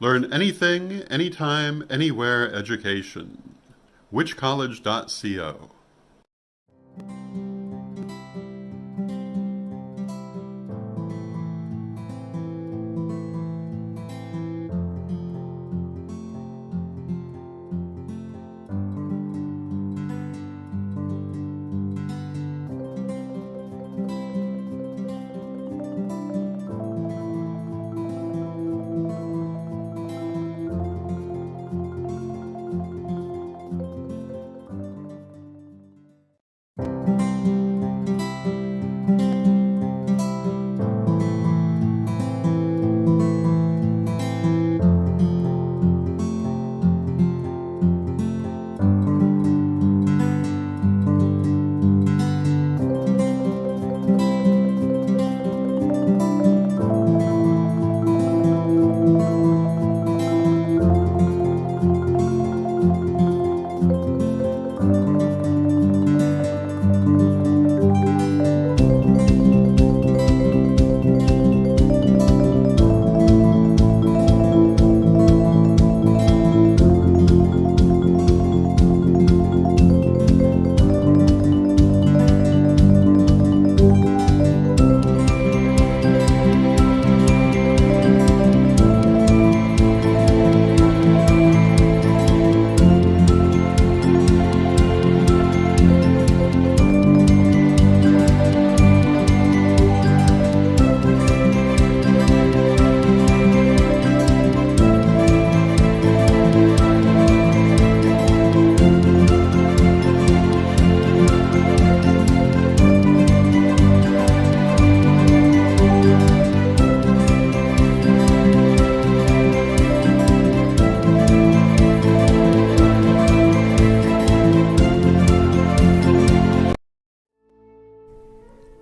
Learn anything, anytime, anywhere education. Witchcollege.co.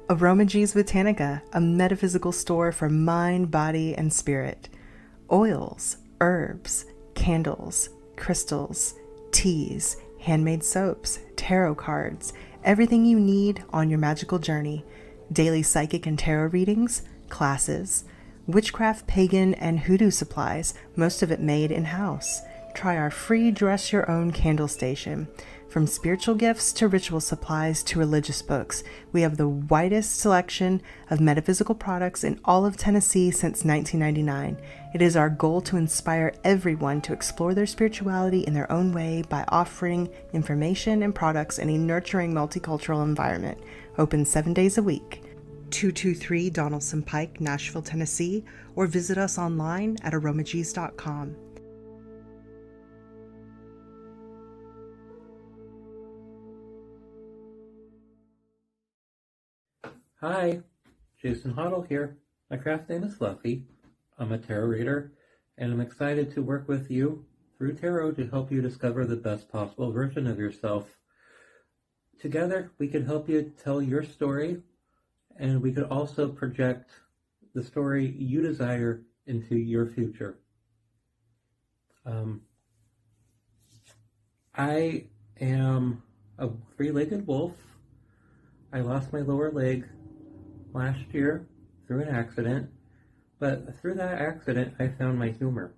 Aromagees Botanica, a metaphysical store for mind, body, and spirit. Oils, herbs, candles, crystals, teas, handmade soaps, tarot cards, everything you need on your magical journey. Daily psychic and tarot readings, classes, witchcraft, pagan, and hoodoo supplies, most of it made in-house. Try our free Dress Your Own candle station. From spiritual gifts to ritual supplies to religious books, we have the widest selection of metaphysical products in all of Tennessee since 1999. It is our goal to inspire everyone to explore their spirituality in their own way by offering information and products in a nurturing multicultural environment. Open 7 days a week. 223 Donaldson Pike, Nashville, Tennessee, or visit us online at aromagees.com. Hi, Jason Hoddle here. My craft name is Fluffy. I'm a tarot reader, and I'm excited to work with you through tarot to help you discover the best possible version of yourself. Together, we can help you tell your story, and we could also project the story you desire into your future. I am a three-legged wolf. I lost my lower leg last year through an accident, but through that accident I found my humor.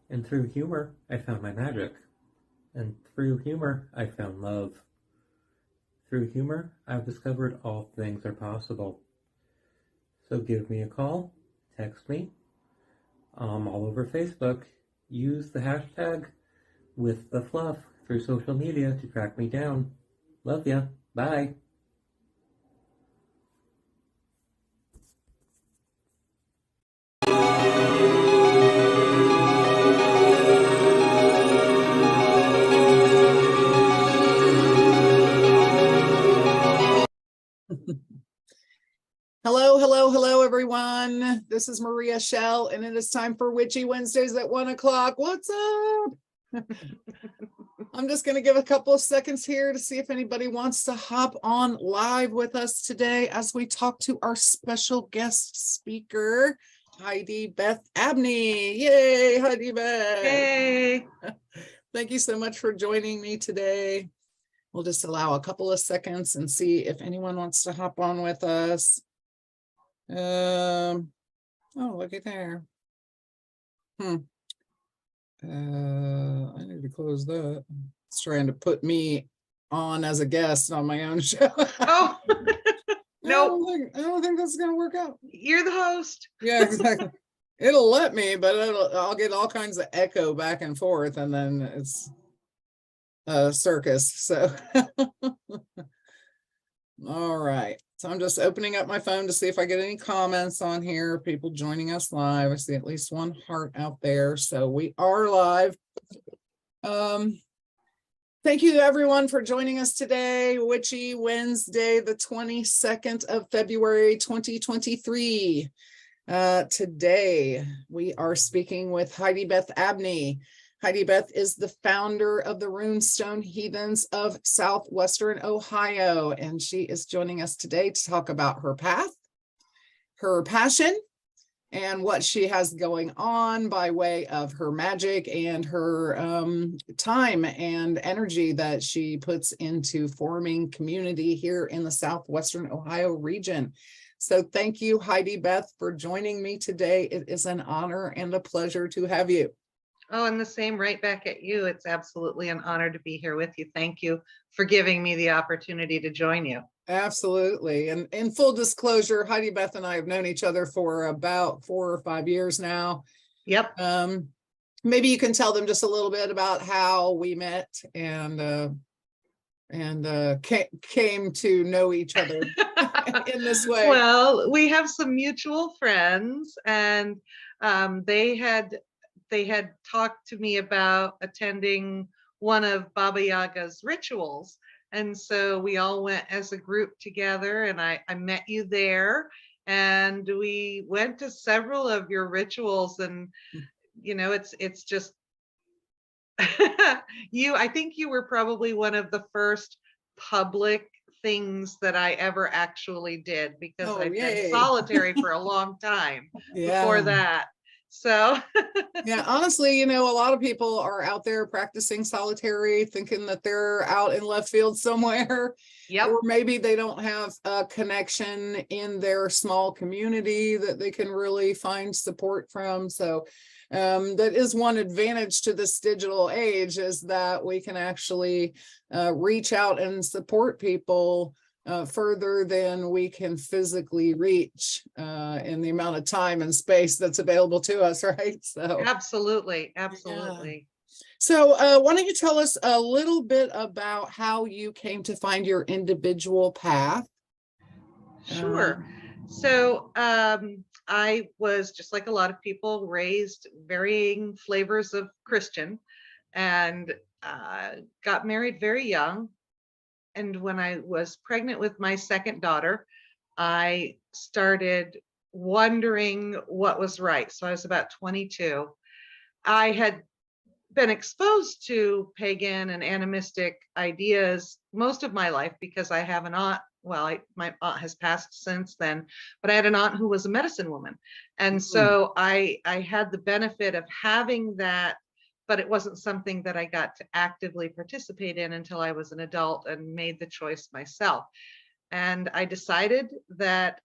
And through humor I found my magic. And through humor I found love. Through humor I've discovered all things are possible. So give me a call, text me, all over Facebook. Use the hashtag with the fluff through social media to track me down. Love ya. Bye. Hello, everyone. This is Maria Shell, and it is time for Witchy Wednesdays at 1:00. What's up? I'm just going to give a couple of seconds here to see if anybody wants to hop on live with us today as we talk to our special guest speaker, Heidi Beth Abney. Yay, Heidi Beth. Hey! Thank you so much for joining me today. We'll just allow a couple of seconds and see if anyone wants to hop on with us. Oh, looky there. Hmm. I need to close that. It's trying to put me on as a guest on my own show. Oh, nope. I don't think that's gonna work out. You're the host. Yeah, exactly. It'll let me, but I'll get all kinds of echo back and forth, and then it's a circus. So all right. So I'm just opening up my phone to see if I get any comments on here. People joining us live. I see at least one heart out there. So we are live. Thank you to everyone for joining us today. Witchy Wednesday, the 22nd of February, 2023. Today we are speaking with Heidi Beth Abney. Heidi Beth is the founder of the Runestone Heathens of Southwestern Ohio, and she is joining us today to talk about her path, her passion, and what she has going on by way of her magic and her time and energy that she puts into forming community here in the Southwestern Ohio region. So thank you, Heidi Beth, for joining me today. It is an honor and a pleasure to have you. Oh, and the same right back at you. It's absolutely an honor to be here with you. Thank you for giving me the opportunity to join you. Absolutely. And in full disclosure, Heidi Beth and I have known each other for about 4 or 5 years now. Yep. Maybe you can tell them just a little bit about how we met and came to know each other in this way. Well, we have some mutual friends, and they had talked to me about attending one of Baba Yaga's rituals. And so we all went as a group together, and I met you there, and we went to several of your rituals, and you know, it's just I think you were probably one of the first public things that I ever actually did, because I've been solitary for a long time before that. So yeah, honestly, you know, a lot of people are out there practicing solitary, thinking that they're out in left field somewhere. Yep. Or maybe they don't have a connection in their small community that they can really find support from. So that is one advantage to this digital age, is that we can actually reach out and support people further than we can physically reach in the amount of time and space that's available to us, right? So absolutely. yeah. So why don't you tell us a little bit about how you came to find your individual path? Sure. So I was, just like a lot of people, raised varying flavors of Christian, and got married very young. And when I was pregnant with my second daughter, I started wondering what was right. So I was about 22. I had been exposed to pagan and animistic ideas most of my life, because I have an aunt. Well, my aunt has passed since then, but I had an aunt who was a medicine woman. And so I had the benefit of having that, but it wasn't something that I got to actively participate in until I was an adult and made the choice myself. And I decided that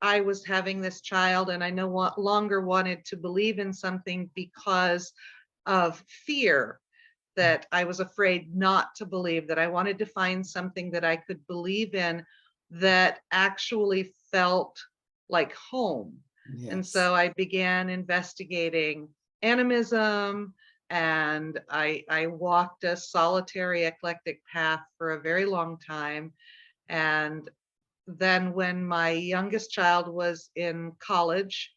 I was having this child, and I no longer wanted to believe in something because of fear, that I was afraid not to believe, that I wanted to find something that I could believe in that actually felt like home. Yes. And so I began investigating animism, and I walked a solitary eclectic path for a very long time. And then when my youngest child was in college,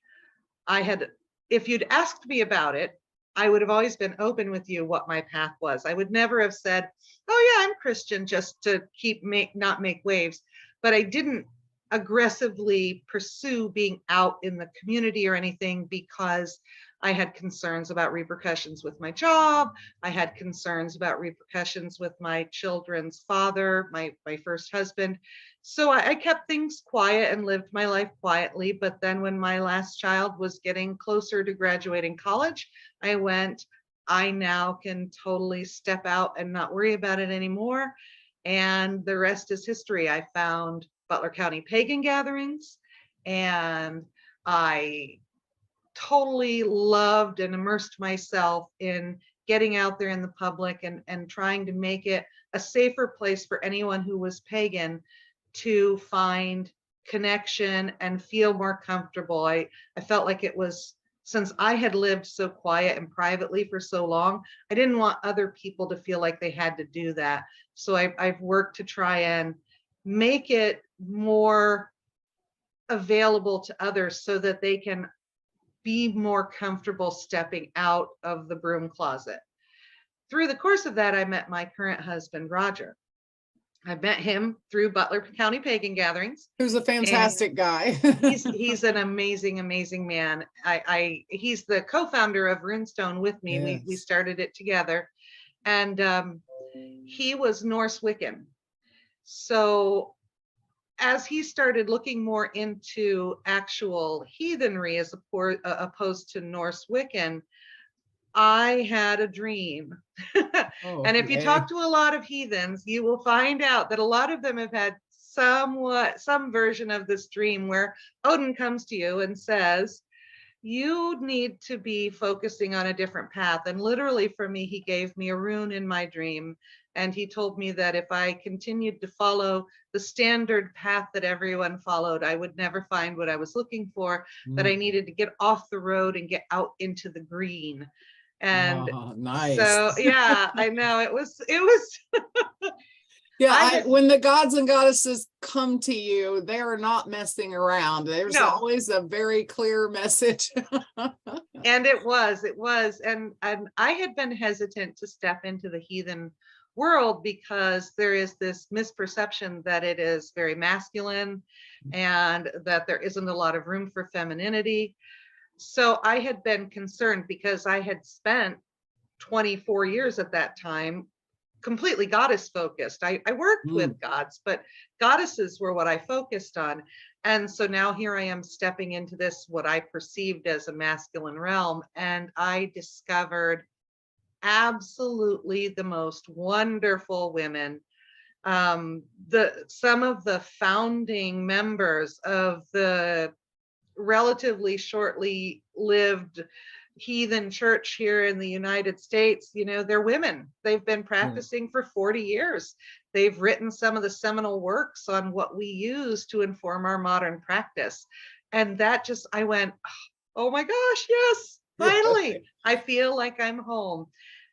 if you'd asked me about it, I would have always been open with you what my path was. I would never have said, oh yeah, I'm Christian, just to not make waves. But I didn't aggressively pursue being out in the community or anything, because I had concerns about repercussions with my job. I had concerns about repercussions with my children's father, my first husband. So I kept things quiet and lived my life quietly. But then when my last child was getting closer to graduating college, I now can totally step out and not worry about it anymore. And the rest is history. I found Butler County pagan gatherings, and I totally loved and immersed myself in getting out there in the public and trying to make it a safer place for anyone who was pagan to find connection and feel more comfortable. I felt like it was, since I had lived so quiet and privately for so long, I didn't want other people to feel like they had to do that. So I've worked to try and make it more available to others so that they can be more comfortable stepping out of the broom closet. Through the course of that, I met my current husband, Roger. I met him through Butler County Pagan Gatherings. Who's a fantastic guy. He's an amazing man. He's the co-founder of Runestone with me. Yes. We started it together, and he was Norse Wiccan. So as he started looking more into actual heathenry as opposed to Norse Wiccan, I had a dream. Oh, and if you okay. talk to a lot of heathens, you will find out that a lot of them have had some version of this dream where Odin comes to you and says, you need to be focusing on a different path. And literally for me, he gave me a rune in my dream. And he told me that if I continued to follow the standard path that everyone followed, I would never find what I was looking for, that I needed to get off the road and get out into the green. And nice. So yeah, I know it was yeah, when the gods and goddesses come to you, they're not messing around. There's always a very clear message. And it was and I had been hesitant to step into the heathen world because there is this misperception that it is very masculine and that there isn't a lot of room for femininity. So I had been concerned because I had spent 24 years at that time completely goddess focused. I worked with gods, but goddesses were what I focused on. And so now here I am stepping into this, what I perceived as a masculine realm. And I discovered absolutely the most wonderful women. Some of the founding members of the relatively shortly lived heathen church here in the United States, they're women. They've been practicing for 40 years. They've written some of the seminal works on what we use to inform our modern practice. And that just, I went, oh my gosh, yes, finally, I feel like I'm home.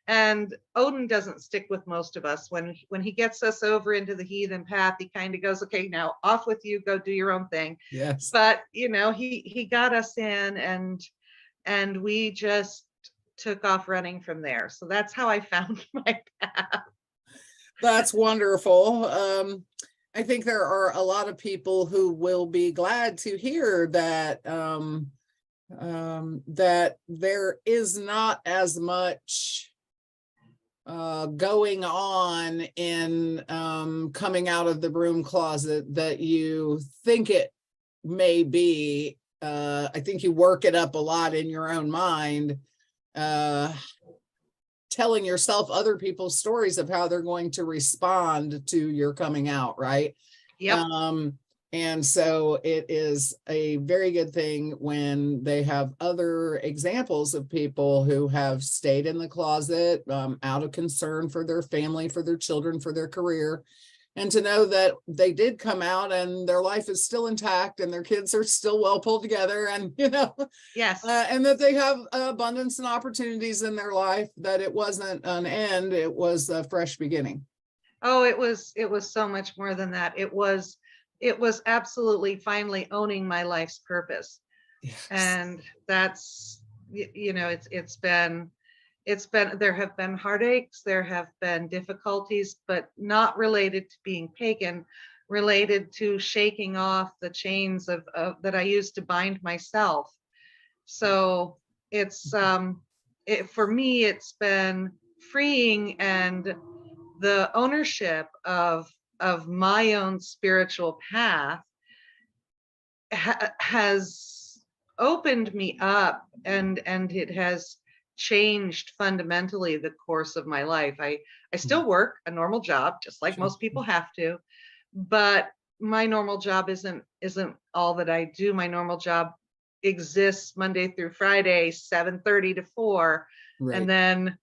And Odin doesn't stick with most of us. When he gets us over into the heathen path, he kind of goes, okay, now off with you, go do your own thing. Yes. But he got us in, and we just took off running from there. So that's how I found my path. That's wonderful. I think there are a lot of people who will be glad to hear that that there is not as much going on in coming out of the broom closet that you think it may be. I think you work it up a lot in your own mind, telling yourself other people's stories of how they're going to respond to your coming out, right? Yep. And so it is a very good thing when they have other examples of people who have stayed in the closet out of concern for their family, for their children, for their career, and to know that they did come out and their life is still intact and their kids are still well pulled together, and yes, and that they have abundance and opportunities in their life, that it wasn't an end, it was a fresh beginning. Oh, it was so much more than that. It was absolutely finally owning my life's purpose. Yes. And that's, it's been, there have been heartaches, there have been difficulties, but not related to being pagan, related to shaking off the chains of that I used to bind myself. So it's, for me, it's been freeing, and the ownership of my own spiritual path has opened me up, and it has changed fundamentally the course of my life. I still work a normal job, just like most people have to, but my normal job isn't all that I do. My normal job exists Monday through Friday, 7:30 to 4. Right. And then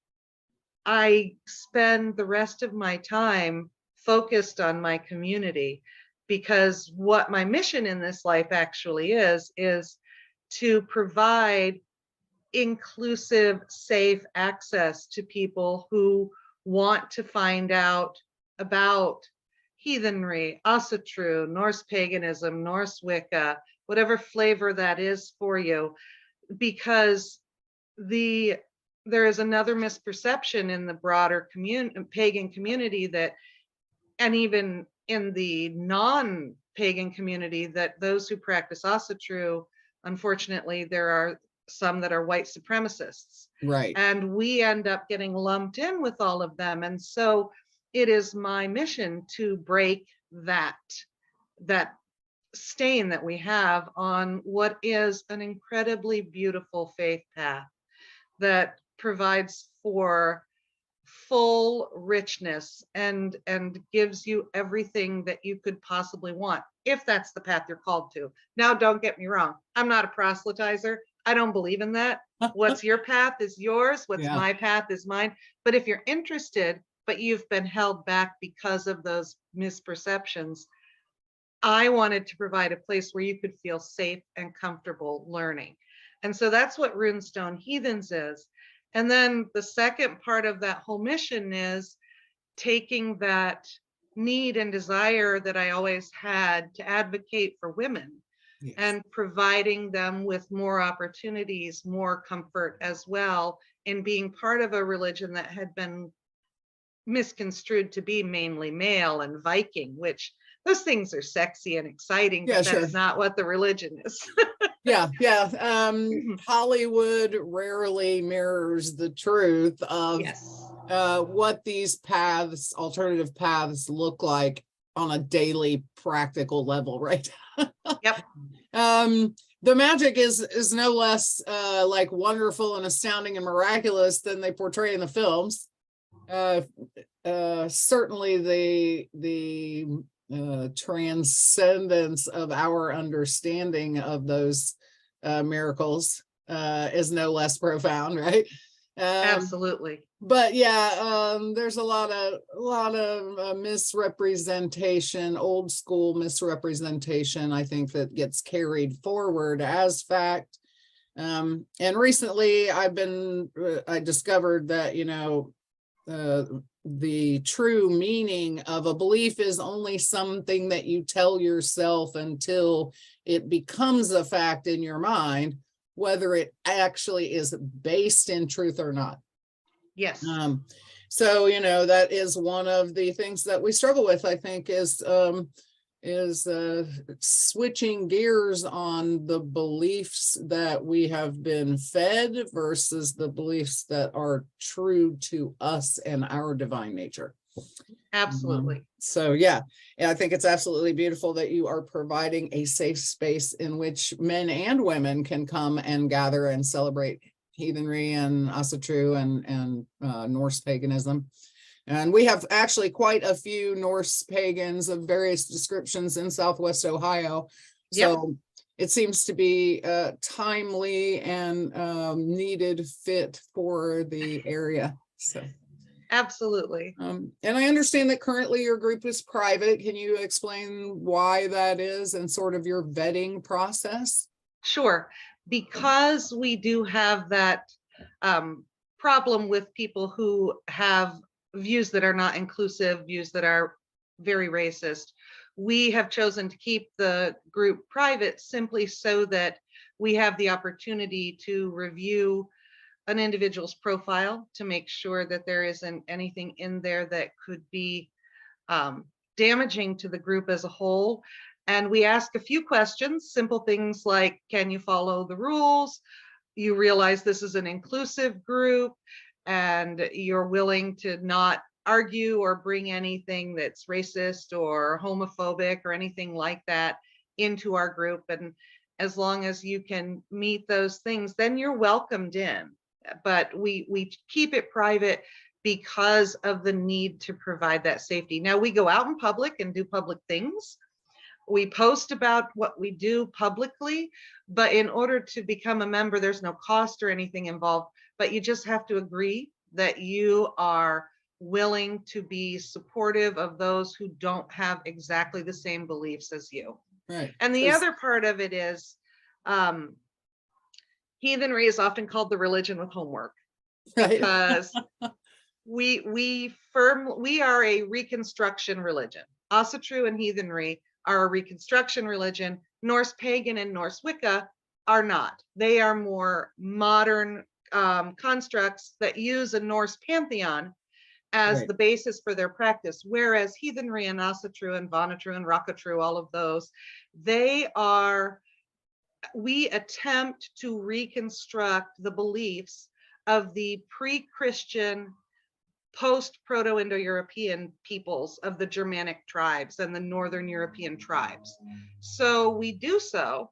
I spend the rest of my time focused on my community, because what my mission in this life actually is to provide inclusive, safe access to people who want to find out about heathenry, Asatru, Norse paganism, Norse Wicca, whatever flavor that is for you, because there is another misperception in the broader pagan community that, and even in the non-pagan community, that those who practice Asatru, unfortunately, there are some that are white supremacists. Right. And we end up getting lumped in with all of them. And so it is my mission to break that stain that we have on what is an incredibly beautiful faith path that provides for full richness and gives you everything that you could possibly want, if that's the path you're called to. Now, don't get me wrong, I'm not a proselytizer. I don't believe in that. What's your path is yours. What's my path is mine. But if you're interested, but you've been held back because of those misperceptions, I wanted to provide a place where you could feel safe and comfortable learning. And so that's what Runestone Heathens is. And then the second part of that whole mission is taking that need and desire that I always had to advocate for women, yes, and providing them with more opportunities, more comfort as well, in being part of a religion that had been misconstrued to be mainly male and Viking, which those things are sexy and exciting, but that's not what the religion is. Yeah. Hollywood rarely mirrors the truth of what these paths, alternative paths, look like on a daily practical level, right? Yep. The magic is no less like wonderful and astounding and miraculous than they portray in the films. Certainly the transcendence of our understanding of those miracles is no less profound, right? Absolutely. But yeah, there's a lot of misrepresentation, old school misrepresentation, I think, that gets carried forward as fact. And recently I discovered that, the true meaning of a belief is only something that you tell yourself until it becomes a fact in your mind, whether it actually is based in truth or not. Yes. So, that is one of the things that we struggle with, I think, is switching gears on the beliefs that we have been fed versus the beliefs that are true to us and our divine nature. Absolutely. So yeah, I think it's absolutely beautiful that you are providing a safe space in which men and women can come and gather and celebrate heathenry and Asatru and Norse paganism. And we have actually quite a few Norse pagans of various descriptions in Southwest Ohio. So it seems to be timely and needed fit for the area. So absolutely. And I understand that currently your group is private. Can you explain why that is and sort of your vetting process? Sure. Because we do have that problem with people who have views that are not inclusive, views that are very racist, we have chosen to keep the group private simply so that we have the opportunity to review an individual's profile to make sure that there isn't anything in there that could be damaging to the group as a whole. And we ask a few questions, simple things like, can you follow the rules? You realize this is an inclusive group and you're willing to not argue or bring anything that's racist or homophobic or anything like that into our group. And as long as you can meet those things, then you're welcomed in. But we keep it private because of the need to provide that safety. Now we go out in public and do public things, We post about what we do publicly, but in order to become a member, there's no cost or anything involved, but you just have to agree that you are willing to be supportive of those who don't have exactly the same beliefs as you. Right. And the other part of it is, heathenry is often called the religion with homework, because we are a Reconstruction religion. Asatru and heathenry are a Reconstruction religion. Norse pagan and Norse Wicca are not. They are more modern constructs that use a Norse pantheon as the basis for their practice, whereas heathenry and Asatru and Vanatru and Rakatru, all of those, we attempt to reconstruct the beliefs of the pre-Christian, post-Proto-Indo-European peoples of the Germanic tribes and the Northern European tribes. So we do so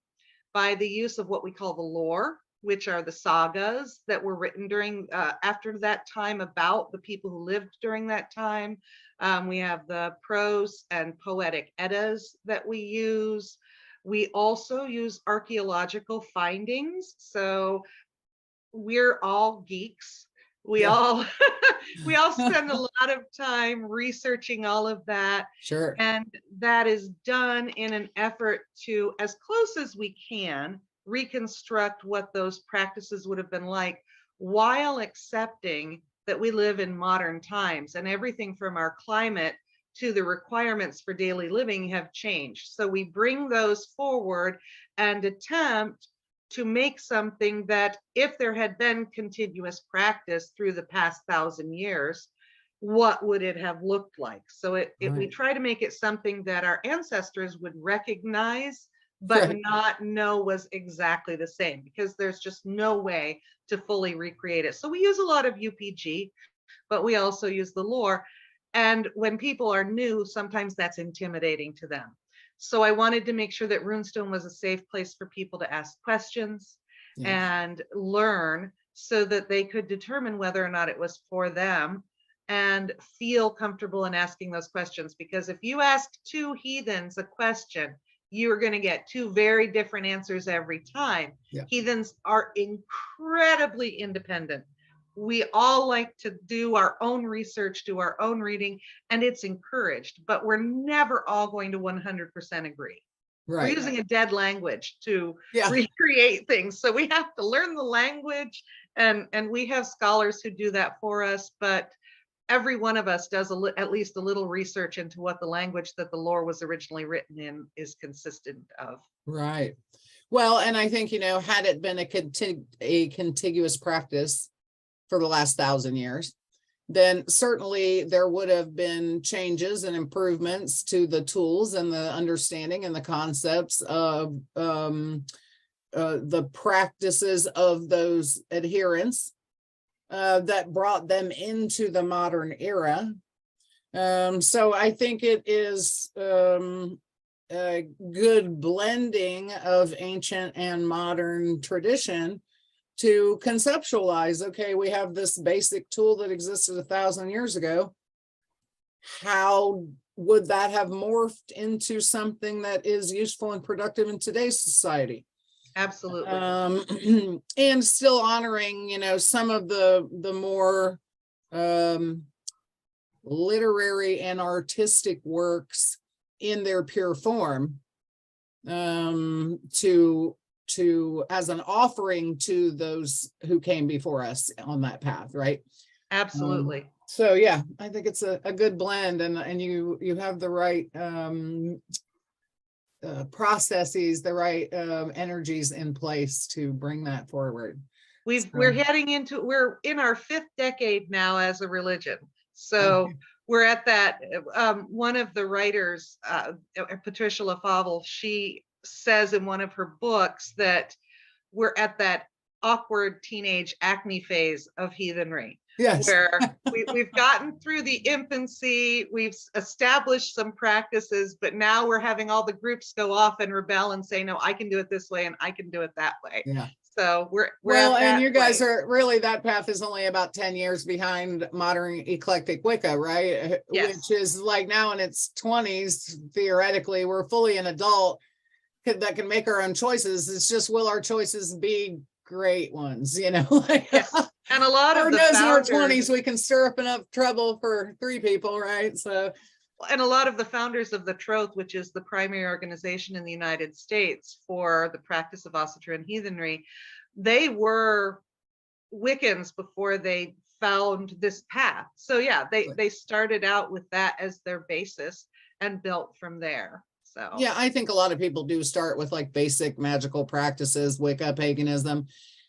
by the use of what we call the lore, which are the sagas that were written during after that time about the people who lived during that time. We have the prose and poetic Eddas that we use. We also use archaeological findings. So we're all geeks. We all spend a lot of time researching all of that. Sure. And that is done in an effort to, as close as we can, reconstruct what those practices would have been like, while accepting that we live in modern times and everything from our climate to the requirements for daily living have changed. So we bring those forward and attempt to make something that, if there had been continuous practice through the past 1,000 years, what would it have looked like? So we try to make it something that our ancestors would recognize, but not know was exactly the same, because there's just no way to fully recreate it. So we use a lot of UPG, but we also use the lore. And when people are new, sometimes that's intimidating to them. So I wanted to make sure that Runestone was a safe place for people to ask questions and learn, so that they could determine whether or not it was for them and feel comfortable in asking those questions. Because if you ask two heathens a question, you're going to get two very different answers every time. Heathens are incredibly independent. We all like to do our own research, do our own reading, and it's encouraged, but we're never all going to 100% agree. We're using a dead language to recreate things. So we have to learn the language, and we have scholars who do that for us, but every one of us does at least a little research into what the language that the lore was originally written in is consistent of. Right. Well, and I think, had it been a contiguous practice for the last 1,000 years, then certainly there would have been changes and improvements to the tools and the understanding and the concepts of the practices of those adherents that brought them into the modern era. So I think it is a good blending of ancient and modern tradition to conceptualize, okay, we have this basic tool that existed 1,000 years ago. How would that have morphed into something that is useful and productive in today's society? Absolutely. And still honoring, some of the more literary and artistic works in their pure form, to as an offering to those who came before us on that path, right? Absolutely. So yeah, I think it's a good blend, and you have the right processes, the right energies in place to bring that forward. We're in our 5th decade now as a religion. So we're at that. One of the writers, Patricia LaFavel, she says in one of her books that we're at that awkward teenage acne phase of heathenry. Yes. Where we've gotten through the infancy, we've established some practices, but now we're having all the groups go off and rebel and say, no, I can do it this way and I can do it that way. Yeah. So we're Well, at and that you guys point. are really, that path is only about 10 years behind modern eclectic Wicca, right? Yes. Which is like now in its 20s, theoretically, we're fully an adult that can make our own choices. It's just, will our choices be great ones, you know? Like, Yes. And a lot of Lord the knows in our founders 20s we can stir up enough trouble for 3 people, right? So and a lot of the founders of the Troth, which is the primary organization in the United States for the practice of ossuary and heathenry, they were Wiccans before they found this path. So yeah, they started out with that as their basis and built from there. So yeah, I think a lot of people do start with like basic magical practices, Wicca, paganism,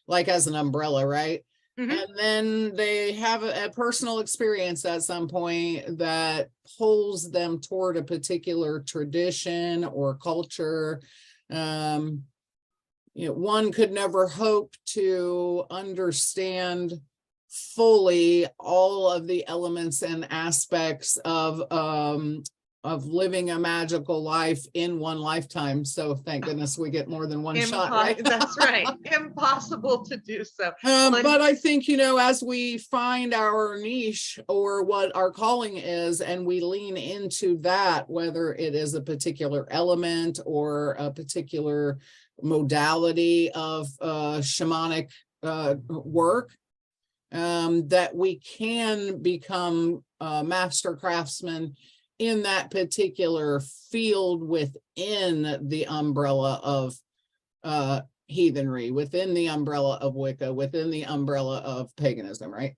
like as an umbrella, right? Mhm. And then they have a personal experience at some point that pulls them toward a particular tradition or culture. One could never hope to understand fully all of the elements and aspects of living a magical life in one lifetime. So thank goodness we get more than one shot, right? That's right. Impossible to do so. But I think, as we find our niche or what our calling is, and we lean into that, whether it is a particular element or a particular modality of shamanic work, that we can become master craftsmen in that particular field within the umbrella of heathenry, within the umbrella of Wicca, within the umbrella of paganism, right?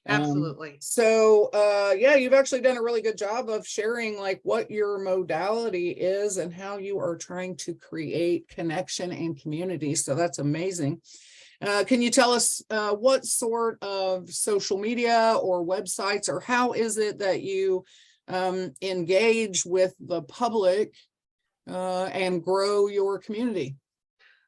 Absolutely. So yeah, you've actually done a really good job of sharing like what your modality is and how you are trying to create connection and community. So that's amazing. Can you tell us what sort of social media or websites, or how is it that you engage with the public and grow your community?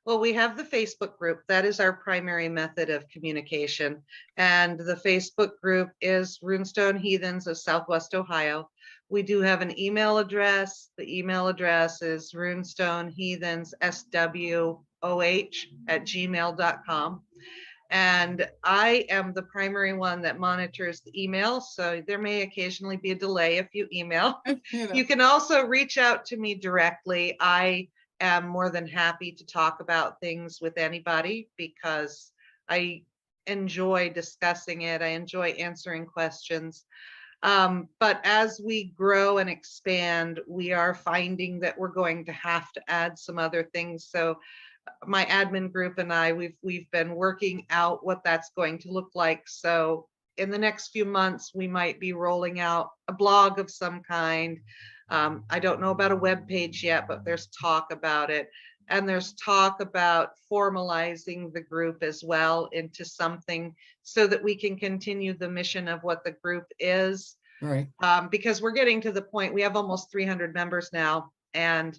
Well, we have the Facebook group. That is our primary method of communication. And the Facebook group is Runestone Heathens of Southwest Ohio. We do have an email address. The email address is runestoneheathensSWOH@gmail.com. And I am the primary one that monitors the email. So there may occasionally be a delay if you email. You can also reach out to me directly. I am more than happy to talk about things with anybody because I enjoy discussing it. I enjoy answering questions. But as we grow and expand, we are finding that we're going to have to add some other things. So my admin group and I, we've been working out what that's going to look like. So in the next few months, we might be rolling out a blog of some kind. I don't know about a web page yet, but there's talk about it. And there's talk about formalizing the group as well into something so that we can continue the mission of what the group is. Right. Because we're getting to the point, we have almost 300 members now, and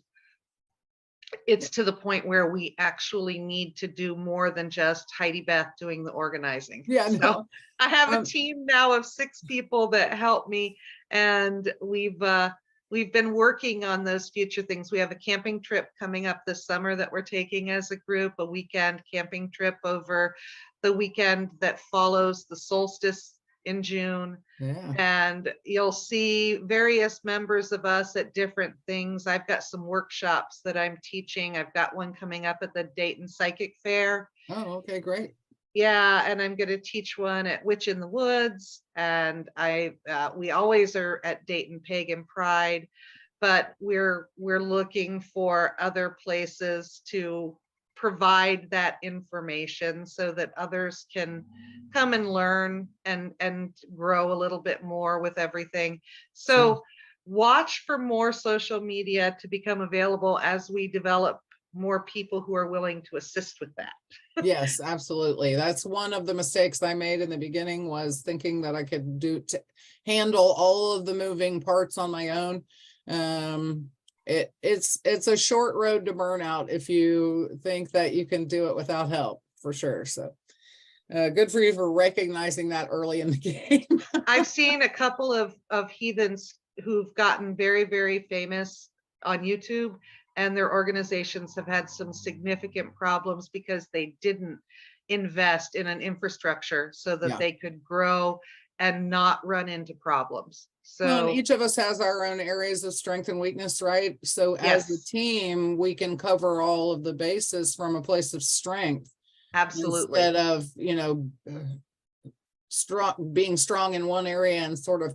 it's to the point where we actually need to do more than just Heidi Beth doing the organizing. Yeah, so no. I have a team now of 6 people that help me, and we've been working on those future things. We have a camping trip coming up this summer that we're taking as a group, a weekend camping trip over the weekend that follows the solstice in June. Yeah. And you'll see various members of us at different things. I've got some workshops that I'm teaching. I've got one coming up at the Dayton Psychic Fair. Oh, okay, great. Yeah, and I'm going to teach one at Witch in the Woods, and we always are at Dayton Pagan Pride, but we're looking for other places to provide that information so that others can come and learn and grow a little bit more with everything. So watch for more social media to become available as we develop more people who are willing to assist with that. Yes, absolutely. That's one of the mistakes I made in the beginning, was thinking that I could handle all of the moving parts on my own. It's a short road to burnout if you think that you can do it without help, for sure. So good for you for recognizing that early in the game. I've seen a couple of heathens who've gotten very, very famous on YouTube, and their organizations have had some significant problems because they didn't invest in an infrastructure so that Yeah. they could grow and not run into problems. Well, and So each of us has our own areas of strength and weakness, right? So as a yes, team, we can cover all of the bases from a place of strength absolutely. instead of, being strong in one area and sort of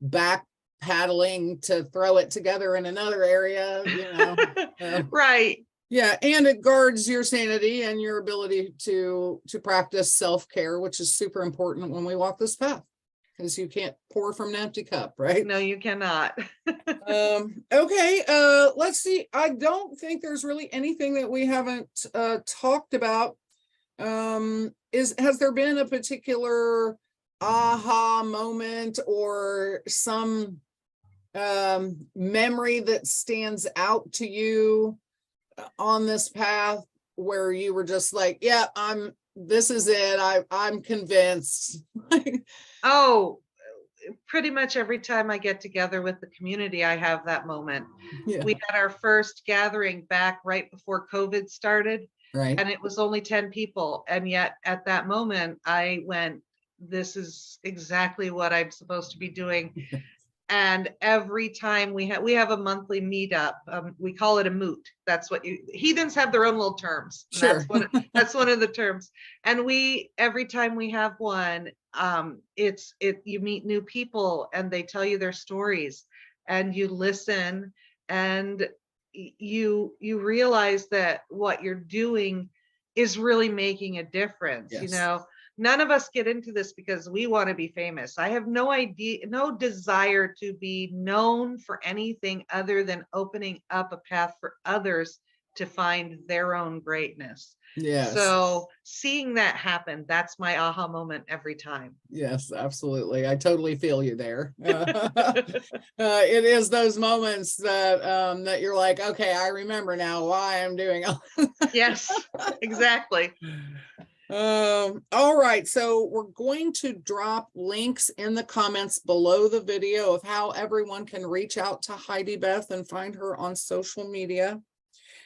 back paddling to throw it together in another area, Right. Yeah, and it guards your sanity and your ability to practice self-care, which is super important when we walk this path, because you can't pour from an empty cup, right? No, you cannot. Okay, let's see. I don't think there's really anything that we haven't talked about. Has there been a particular aha moment or some memory that stands out to you on this path where you were just like, yeah, this is it. I'm convinced. Oh, pretty much every time I get together with the community, I have that moment. Yeah. We had our first gathering back right before COVID started, Right. and it was only 10 people. And yet at that moment, I went, this is exactly what I'm supposed to be doing. And every time we have a monthly meetup, we call it a moot. That's what heathens have their own little terms. Sure. That's one of the terms. And every time we have one, you meet new people and they tell you their stories and you listen and you realize that what you're doing is really making a difference. Yes. None of us get into this because we want to be famous. I have no desire to be known for anything other than opening up a path for others to find their own greatness. Yes. So seeing that happen, that's my aha moment every time. Yes, absolutely. I totally feel you there. It is those moments that you're like, okay, I remember now why I'm doing all. Yes, exactly. All right, so we're going to drop links in the comments below the video of how everyone can reach out to Heidi Beth and find her on social media.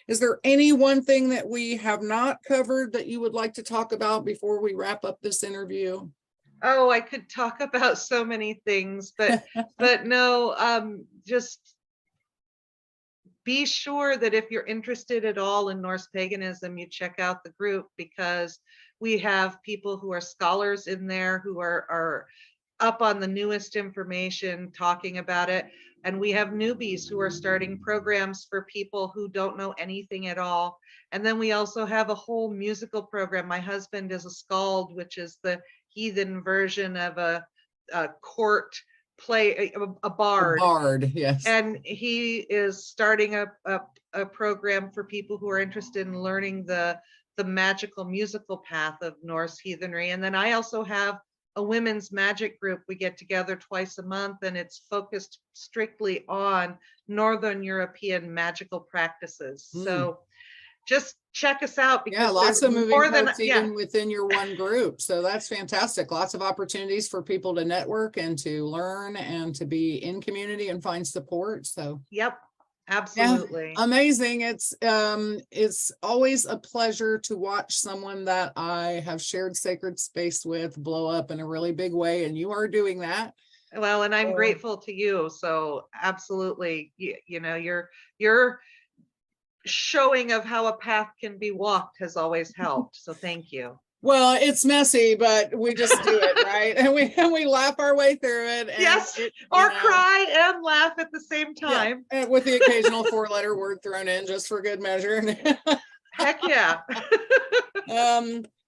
Is there any one thing that we have not covered that you would like to talk about before we wrap up this interview? Oh, I could talk about so many things, but no, just be sure that if you're interested at all in Norse paganism, you check out the group, because we have people who are scholars in there who are up on the newest information talking about it. And we have newbies who are starting programs for people who don't know anything at all. And then we also have a whole musical program. My husband is a skald, which is the heathen version of a court play, a bard. A bard, yes. And he is starting a program for people who are interested in learning the magical musical path of Norse heathenry. And then I also have a women's magic group. We get together twice a month, and it's focused strictly on Northern European magical practices. So just check us out, because yeah, lots of moving more parts than even within your one group. So that's fantastic. Lots of opportunities for people to network and to learn and to be in community and find support. So yep, absolutely. Yeah, amazing. It's always a pleasure to watch someone that I have shared sacred space with blow up in a really big way, and you are doing that. Well, and I'm grateful to you. So absolutely, your showing of how a path can be walked has always helped. So thank you. Well, it's messy, but we just do it, right? And we laugh our way through it. And yes, cry and laugh at the same time. Yeah, with the occasional 4-letter word thrown in just for good measure. Heck yeah.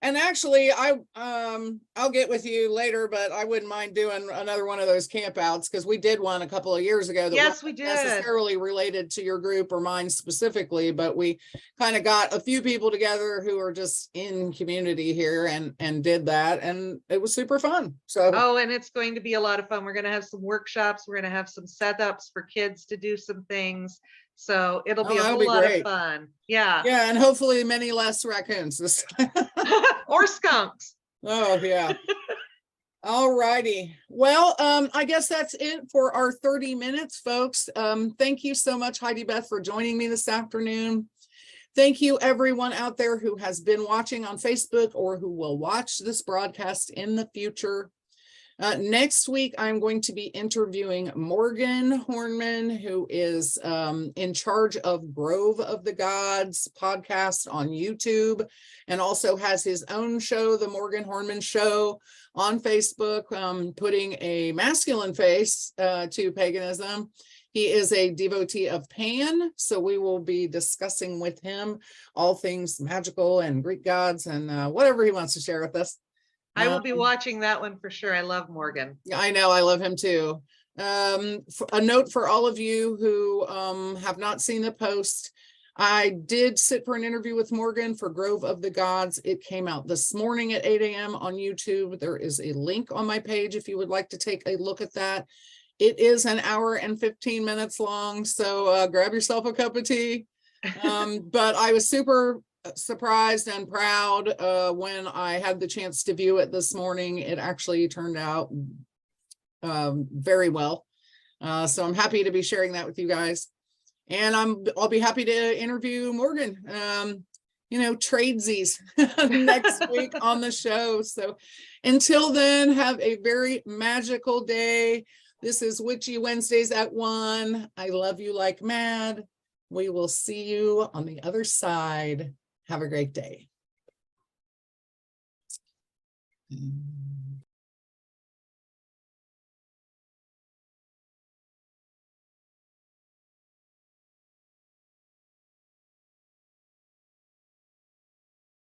And actually, I'll get with you later, but I wouldn't mind doing another one of those campouts, because we did one a couple of years ago that yes, we wasn't did. necessarily related to your group or mine specifically, but we kind of got a few people together who are just in community here and did that, and it was super fun. So and it's going to be a lot of fun. We're going to have some workshops. We're going to have some setups for kids to do some things. So it'll be a whole lot of fun. Yeah. Yeah, and hopefully many less raccoons this time. Or skunks. Oh, yeah. All righty. Well, I guess that's it for our 30 minutes, folks. Thank you so much, Heidi Beth, for joining me this afternoon. Thank you, everyone out there who has been watching on Facebook or who will watch this broadcast in the future. Next week, I'm going to be interviewing Morgan Hornman, who is in charge of Grove of the Gods podcast on YouTube, and also has his own show, The Morgan Hornman Show, on Facebook, putting a masculine face to paganism. He is a devotee of Pan, so we will be discussing with him all things magical and Greek gods and whatever he wants to share with us. I will be watching that one for sure. I love Morgan. Yeah, I know. I love him too. A note for all of you who have not seen the post. I did sit for an interview with Morgan for Grove of the Gods. It came out this morning at 8 a.m. on YouTube. There is a link on my page if you would like to take a look at that. It is an hour and 15 minutes long, so grab yourself a cup of tea. But I was super surprised and proud when I had the chance to view it this morning. It actually turned out very well. So I'm happy to be sharing that with you guys. And I'll be happy to interview Morgan, tradesies next week on the show. So until then, have a very magical day. This is Witchy Wednesdays at 1. I love you like mad. We will see you on the other side. Have a great day.